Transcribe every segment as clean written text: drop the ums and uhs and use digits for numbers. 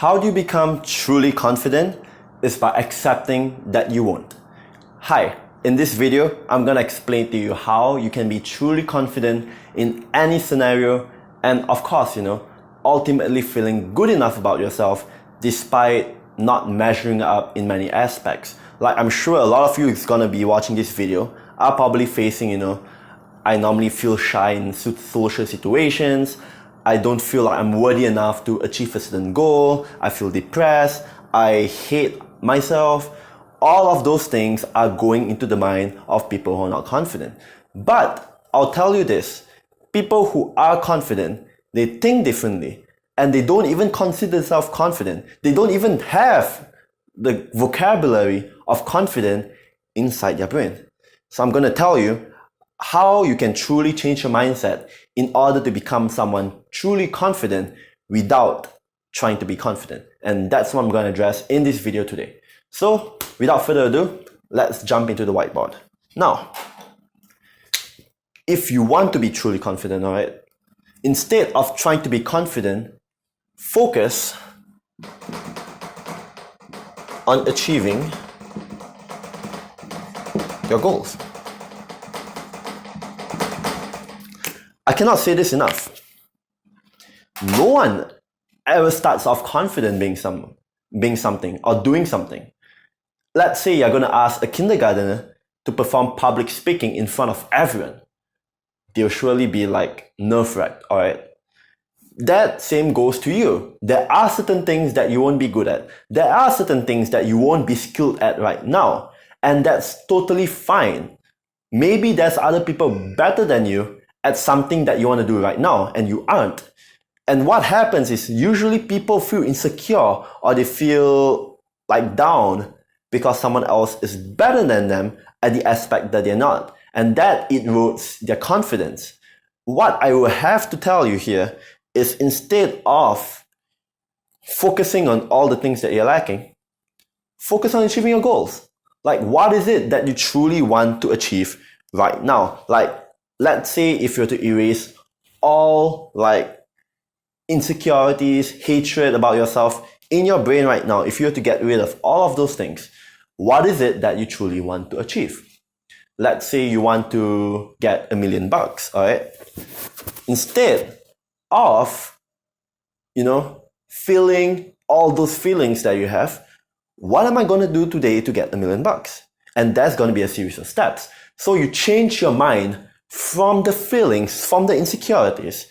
How do you become truly confident? Is by accepting that you won't. Hi, in this video, I'm gonna explain to you how you can be truly confident in any scenario and of course, ultimately feeling good enough about yourself despite not measuring up in many aspects. Like I'm sure a lot of you is gonna be watching this video are probably facing, I normally feel shy in social situations. I don't feel like I'm worthy enough to achieve a certain goal. I feel depressed. I hate myself. All of those things are going into the mind of people who are not confident. But I'll tell you this, people who are confident, they think differently and they don't even consider themselves confident. They don't even have the vocabulary of confident inside their brain. So I'm going to tell you how you can truly change your mindset in order to become someone truly confident without trying to be confident. And that's what I'm going to address in this video today. So without further ado, let's jump into the whiteboard. Now, if you want to be truly confident, alright, instead of trying to be confident, focus on achieving your goals. I cannot say this enough. No one ever starts off confident being something or doing something. Let's say you're going to ask a kindergartner to perform public speaking in front of everyone. They'll surely be like nerve-wracked, alright? That same goes to you. There are certain things that you won't be good at. There are certain things that you won't be skilled at right now. And that's totally fine. Maybe there's other people better than you at something that you want to do right now and you aren't. And what happens is usually people feel insecure or they feel like down because someone else is better than them at the aspect that they're not. And that erodes their confidence. What I will have to tell you here is instead of focusing on all the things that you're lacking, focus on achieving your goals. Like what is it that you truly want to achieve right now? Like let's say if you're to erase all like insecurities, hatred about yourself in your brain right now, if you were to get rid of all of those things, what is it that you truly want to achieve? Let's say you want to get $1 million, alright? Instead of, feeling all those feelings that you have, what am I going to do today to get $1 million? And that's going to be a series of steps. So you change your mind from the feelings, from the insecurities,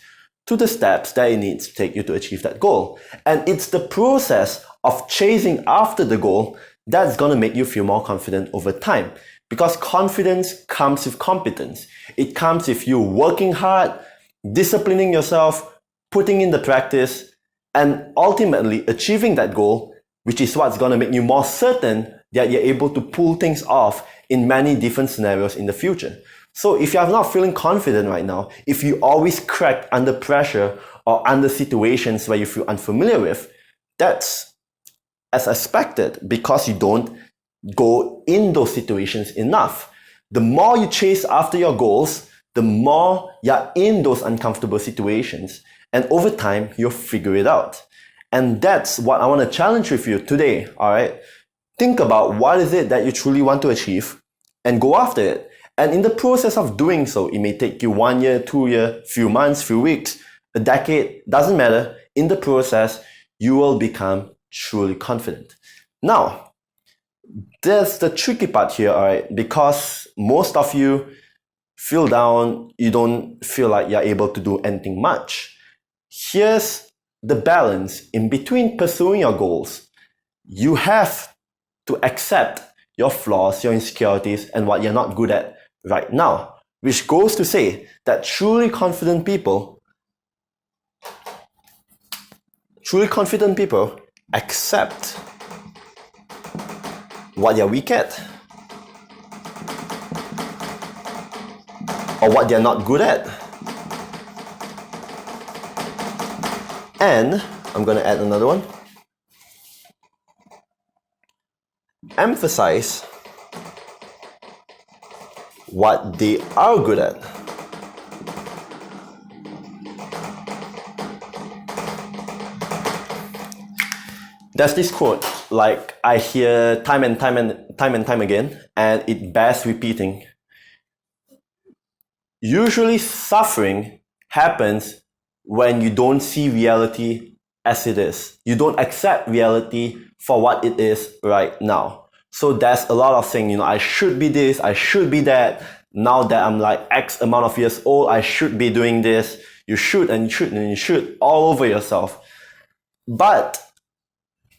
to the steps that it needs to take you to achieve that goal. And it's the process of chasing after the goal that's going to make you feel more confident over time. Because confidence comes with competence. It comes with you working hard, disciplining yourself, putting in the practice, and ultimately achieving that goal, which is what's going to make you more certain that you're able to pull things off in many different scenarios in the future. So if you're not feeling confident right now, if you always crack under pressure or under situations where you feel unfamiliar with, that's as expected because you don't go in those situations enough. The more you chase after your goals, the more you're in those uncomfortable situations. And over time, you'll figure it out. And that's what I want to challenge with you today, alright? Think about what is it that you truly want to achieve and go after it. And in the process of doing so, it may take you 1 year, 2 years, few months, few weeks, a decade, doesn't matter. In the process, you will become truly confident. Now, there's the tricky part here, alright? Because most of you feel down, you don't feel like you're able to do anything much. Here's the balance in between pursuing your goals. You have to accept your flaws, your insecurities, and what you're not good at right now, which goes to say that truly confident people accept what they're weak at or what they're not good at. And I'm going to add another one. Emphasize what they are good at. There's this quote, like I hear time and time again, and it bears repeating. Usually suffering happens when you don't see reality as it is. You don't accept reality for what it is right now. So there's a lot of saying, I should be this, I should be that. Now that I'm like X amount of years old, I should be doing this. You should and you should and you should all over yourself. But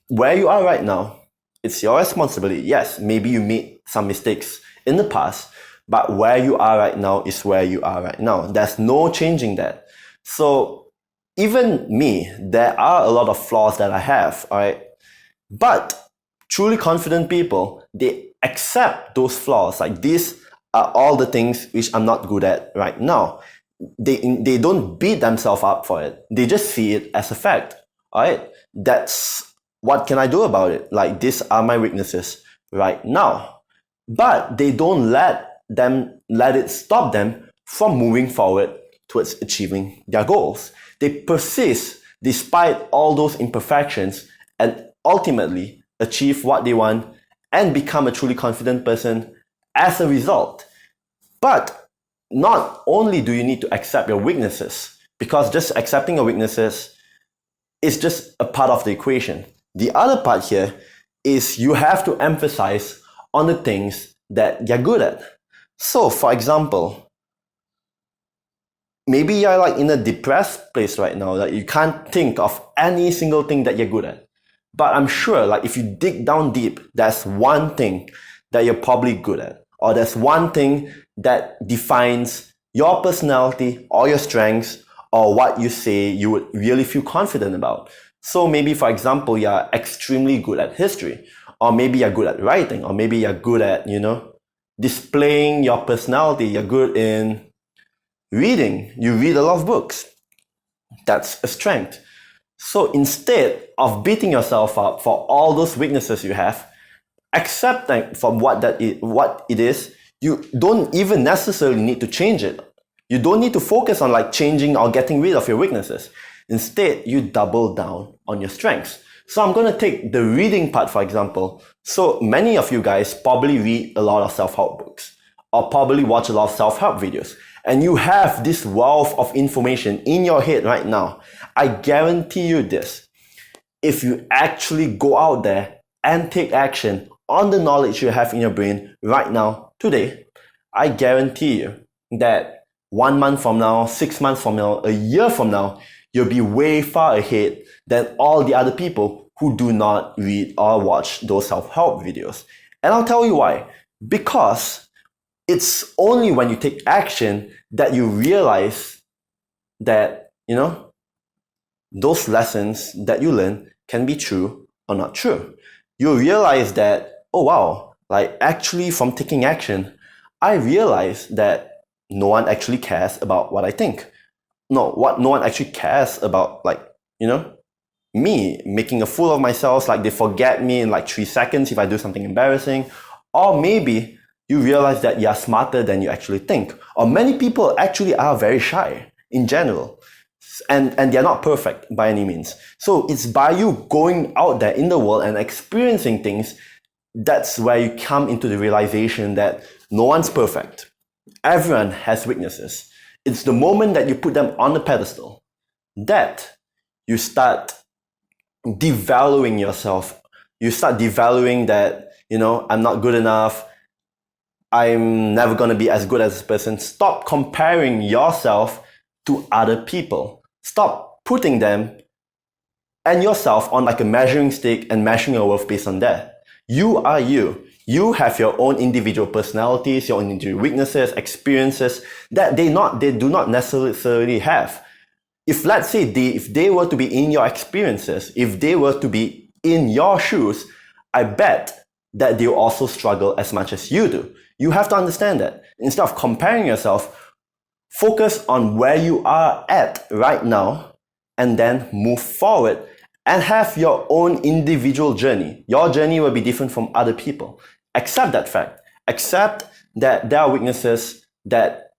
where you are right now, it's your responsibility. Yes, maybe you made some mistakes in the past, but where you are right now is where you are right now. There's no changing that. So even me, there are a lot of flaws that I have, all right? But truly confident people, they accept those flaws. Like, these are all the things which I'm not good at right now. They don't beat themselves up for it. They just see it as a fact, all right? That's what can I do about it? Like, these are my weaknesses right now. But they don't let it stop them from moving forward towards achieving their goals. They persist despite all those imperfections and ultimately achieve what they want and become a truly confident person as a result. But not only do you need to accept your weaknesses, because just accepting your weaknesses is just a part of the equation. The other part here is you have to emphasize on the things that you're good at. So, for example, maybe you're like in a depressed place right now, that you can't think of any single thing that you're good at. But I'm sure, like, if you dig down deep, there's one thing that you're probably good at, or there's one thing that defines your personality or your strengths or what you say you would really feel confident about. So maybe, for example, you're extremely good at history, or maybe you're good at writing, or maybe you're good at, displaying your personality. You're good in reading. You read a lot of books. That's a strength. So instead of beating yourself up for all those weaknesses you have, accept that from what it is. You don't even necessarily need to change it. You don't need to focus on like changing or getting rid of your weaknesses. Instead, you double down on your strengths. So I'm going to take the reading part, for example. So many of you guys probably read a lot of self-help books, or probably watch a lot of self-help videos, and you have this wealth of information in your head right now. I guarantee you this: if you actually go out there and take action on the knowledge you have in your brain right now, today, I guarantee you that 1 month from now, 6 months from now, a year from now, you'll be way far ahead than all the other people who do not read or watch those self-help videos. And I'll tell you why. Because it's only when you take action that you realize that, those lessons that you learn can be true or not true. You realize that, oh wow, like actually from taking action, I realized that no one actually cares about what I think. No one actually cares about, like, me making a fool of myself. Like, they forget me in like 3 seconds if I do something embarrassing. Or maybe you realize that you're smarter than you actually think. Or many people actually are very shy in general. And they're not perfect by any means. So it's by you going out there in the world and experiencing things, that's where you come into the realization that no one's perfect. Everyone has weaknesses. It's the moment that you put them on the pedestal that you start devaluing yourself. You start devaluing that, I'm not good enough. I'm never going to be as good as this person. Stop comparing yourself to other people. Stop putting them and yourself on like a measuring stick and measuring your worth based on that. You are you. You have your own individual personalities, your own individual weaknesses, experiences that they do not necessarily have. If, let's say, if they were to be in your experiences, if they were to be in your shoes, I bet that they'll also struggle as much as you do. You have to understand that. Instead of comparing yourself, focus on where you are at right now and then move forward and have your own individual journey. Your journey will be different from other people. Accept that fact. Accept that there are weaknesses that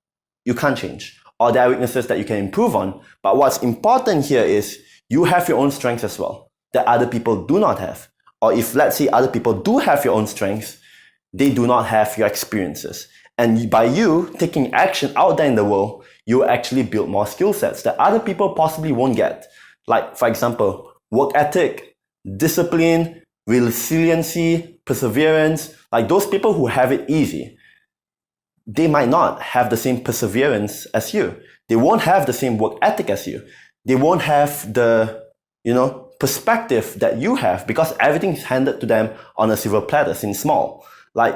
you can't change, or there are weaknesses that you can improve on. But what's important here is you have your own strengths as well. that other people do not have. Or if, let's say, other people do have your own strengths, they do not have your experiences. And by you taking action out there in the world, you actually build more skill sets that other people possibly won't get. Like, for example, work ethic, discipline, resiliency, perseverance. Like those people who have it easy, they might not have the same perseverance as you. They won't have the same work ethic as you. They won't have the, perspective that you have because everything's handed to them on a silver platter since small. Like,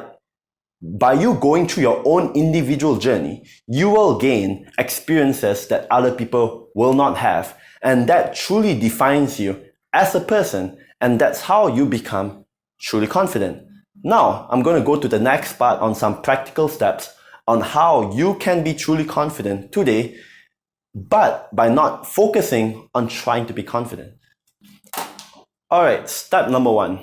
by you going through your own individual journey, you will gain experiences that other people will not have. And that truly defines you as a person. And that's how you become truly confident. Now, I'm going to go to the next part on some practical steps on how you can be truly confident today, but by not focusing on trying to be confident. All right, step number 1.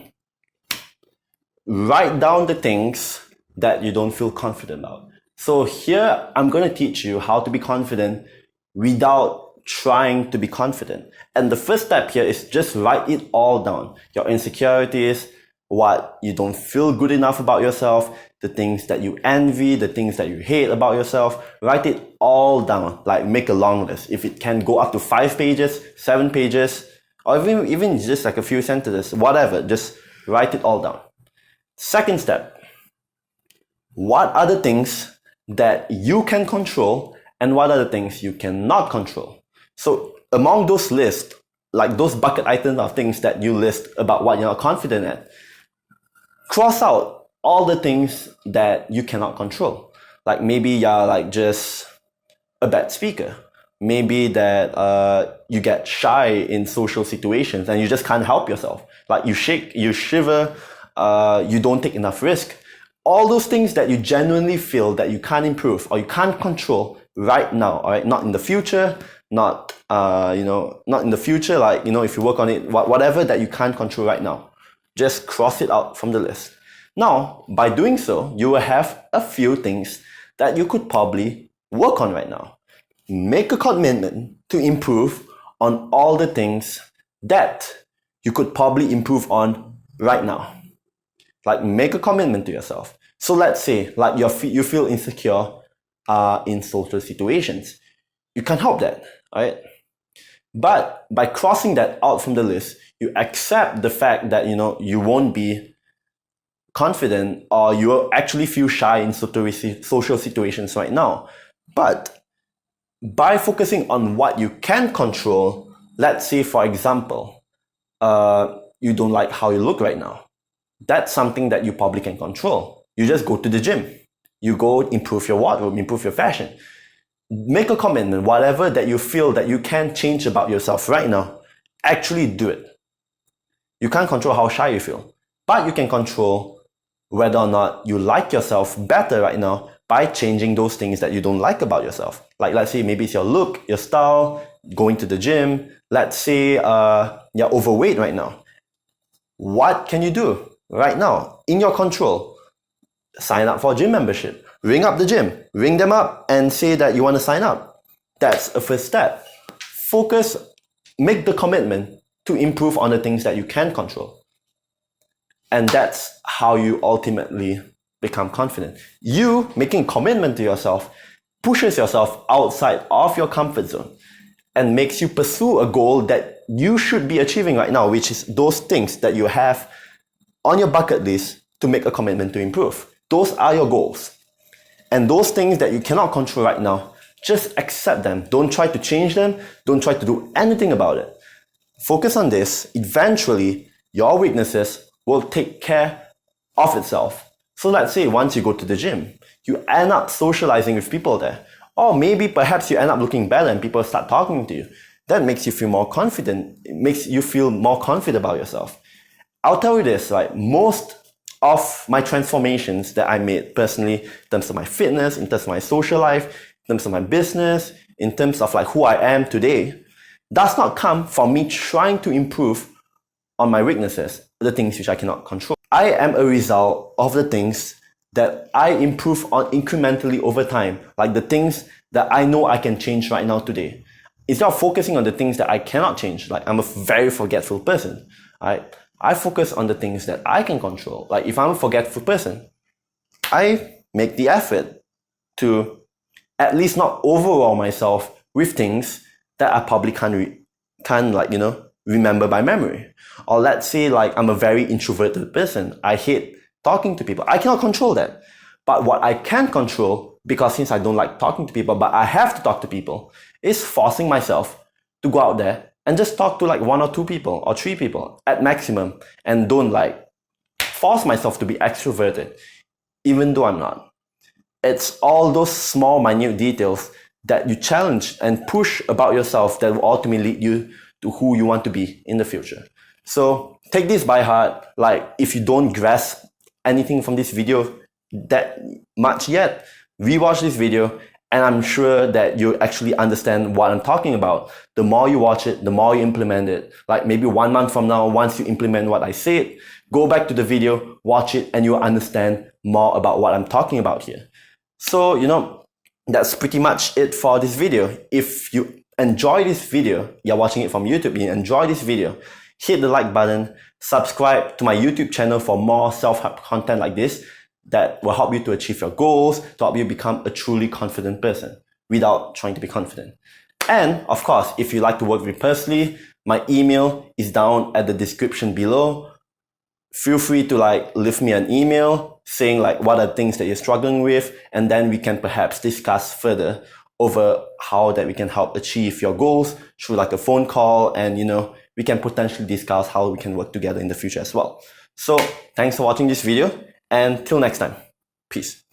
Write down the things that you don't feel confident about. So here, I'm going to teach you how to be confident without trying to be confident. And the first step here is just write it all down. Your insecurities, what you don't feel good enough about yourself, the things that you envy, the things that you hate about yourself. Write it all down, like make a long list. If it can go up to 5 pages, 7 pages, or even just like a few sentences, whatever, just write it all down. Second step, what are the things that you can control and what are the things you cannot control? So among those lists, like those bucket items of things that you list about what you're not confident at, cross out all the things that you cannot control. Like maybe you're like just a bad speaker. Maybe that you get shy in social situations and you just can't help yourself. Like you shake, you shiver, you don't take enough risk. All those things that you genuinely feel that you can't improve or you can't control right now, all right? Not in the future, not in the future, like, if you work on it, whatever that you can't control right now, just cross it out from the list. Now, by doing so, you will have a few things that you could probably work on right now. Make a commitment to improve on all the things that you could probably improve on right now. Like, make a commitment to yourself. So let's say, like, you feel insecure in social situations. You can't help that, right? But by crossing that out from the list, you accept the fact that, you won't be confident or you will actually feel shy in social situations right now. But by focusing on what you can control, let's say, for example, you don't like how you look right now. That's something that you probably can control. You just go to the gym. You go improve your wardrobe, improve your fashion. Make a commitment, whatever that you feel that you can change about yourself right now, actually do it. You can't control how shy you feel, but you can control whether or not you like yourself better right now by changing those things that you don't like about yourself. Like, let's say maybe it's your look, your style, going to the gym. Let's say you're overweight right now. What can you do right now in your control? Sign up for a gym membership. Ring up the gym. Ring them up and say that you want to sign up. That's a first step. Focus, make the commitment to improve on the things that you can control. And that's how you ultimately become confident. You making a commitment to yourself pushes yourself outside of your comfort zone and makes you pursue a goal that you should be achieving right now, which is those things that you have on your bucket list to make a commitment to improve. Those are your goals. And those things that you cannot control right now, just accept them. Don't try to change them. Don't try to do anything about it. Focus on this. Eventually, your weaknesses will take care of itself. So let's say once you go to the gym, you end up socializing with people there. Or maybe perhaps you end up looking better and people start talking to you. That makes you feel more confident. It makes you feel more confident about yourself. I'll tell you this, right? Most of my transformations that I made personally, in terms of my fitness, in terms of my social life, in terms of my business, in terms of like who I am today, does not come from me trying to improve on my weaknesses, the things which I cannot control. I am a result of the things that I improve on incrementally over time, like the things that I know I can change right now today. Instead of focusing on the things that I cannot change, like I'm a very forgetful person. right? I focus on the things that I can control. Like if I'm a forgetful person, I make the effort to at least not overwhelm myself with things that I probably can't remember by memory. Or let's say like I'm a very introverted person. I hate talking to people. I cannot control that. But what I can control, because since I don't like talking to people, but I have to talk to people, is forcing myself to go out there and just talk to like 1 or 2 people or 3 people at maximum, and don't like force myself to be extroverted, even though I'm not. It's all those small, minute details that you challenge and push about yourself that will ultimately lead you to who you want to be in the future. So take this by heart. Like if you don't grasp anything from this video that much yet, rewatch this video, and I'm sure that you actually understand what I'm talking about. The more you watch it, the more you implement it. Like maybe 1 month from now, once you implement what I said, go back to the video, watch it, and you'll understand more about what I'm talking about here. So, that's pretty much it for this video. If you enjoy this video, you're watching it from YouTube, you enjoy this video, hit the like button, subscribe to my YouTube channel for more self-help content like this that will help you to achieve your goals, to help you become a truly confident person without trying to be confident. And of course, if you like to work with me personally, my email is down at the description below. Feel free to leave me an email saying what are things that you're struggling with, and then we can perhaps discuss further over how that we can help achieve your goals through a phone call, and we can potentially discuss how we can work together in the future as well. So thanks for watching this video, and till next time, peace.